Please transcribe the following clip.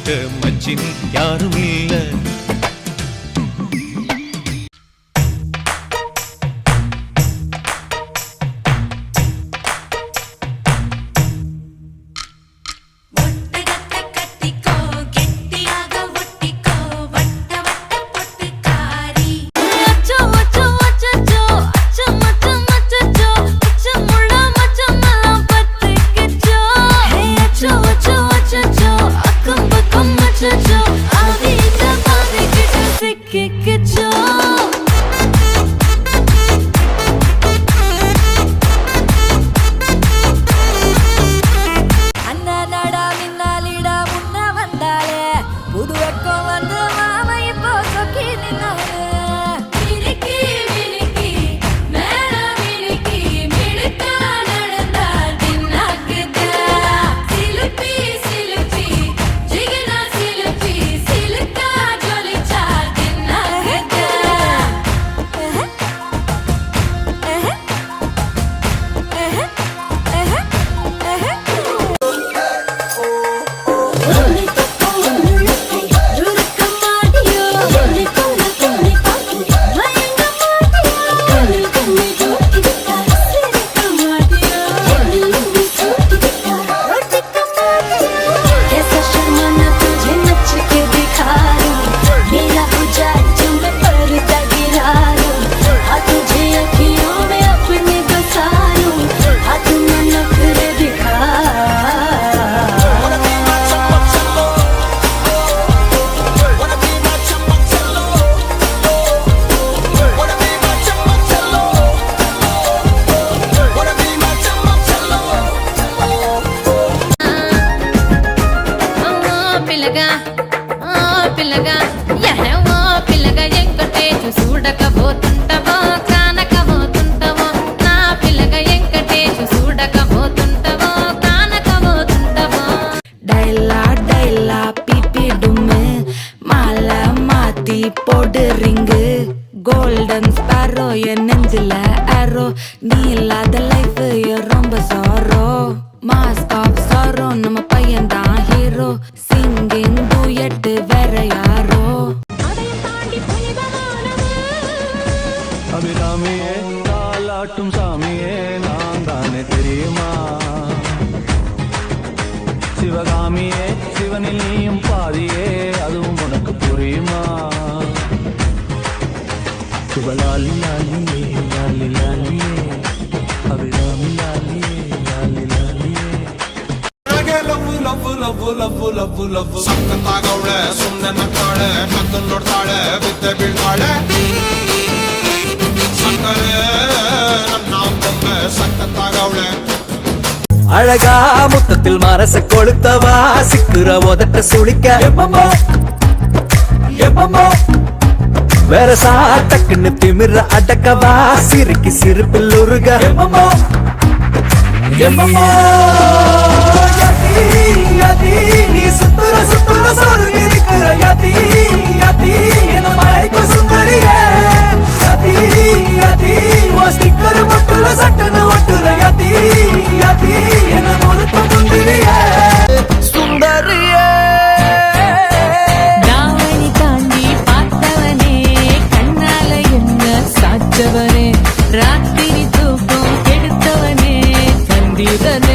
கொடுக்க மச்சினி யாரும் இல்ல. கோல்டன் ஸ்பாரோ என் நெஞ்சில ஆரோ நீ இல்லாத லைஃப் ரொம்ப சாரோ மாஸ்க் ஆஃப் சாரோ நம்ம பையன் தான் ஹீரோ சிங்கிங் டூயட் வேற யாரோ அபிராமியே தாலாட்டும் சாமியே நான் தானே தெரியுமா சிவகாமியே சிவனில் நீயும் பாதியே அதுவும் உனக்கு புரியுமா லாலி லாலியே லாலி லாலியே அபிராமி லாலியே லாலி லாலியே love love love love love love ಸಕ್ಕತ್ತಾಗವಳೆ ಸುಮ್ಮನೆ ನಕ್ಕಾಳೆ ನಕ್ಕು ನೋಡ್ತಾಳೆ ಬಿದ್ದೆ ಬೀಳ್ತಾಳೆ ಸಕ್ಕರೆ ನನ್ನ ಬೊಮ್ಮೆ ಸಕ್ಕತ್ತಾಗವಳೆ அழகா முத்தத்தில் மரச கொளுத்தவா சிக்குற உதட்ட சுளிக்க எப்பமோ எப்பமோ வேற சாட்டக்குன்னு திமிர அடக்கவா சிரிக்கி சிரிப்பில் உருக எப்பமோ எப்பமோ நீ சுத்துற சுத்துற சொல்லு இருக்கிற யதி யதி என்ன மழைக்கு சுந்தரியே யதி யதி ஓ ஸ்டிக்கர் மட்டுல சட்டன ஒட்டுற யதி யதி என்ன முழுக்க முந்திரியே சுந்தரியே தாவணி தாண்டி பார்த்தவனே கண்ணால என்ன சாச்சவனே ராத்திரி தூக்கம் கெடுத்தவனே சந்திரனே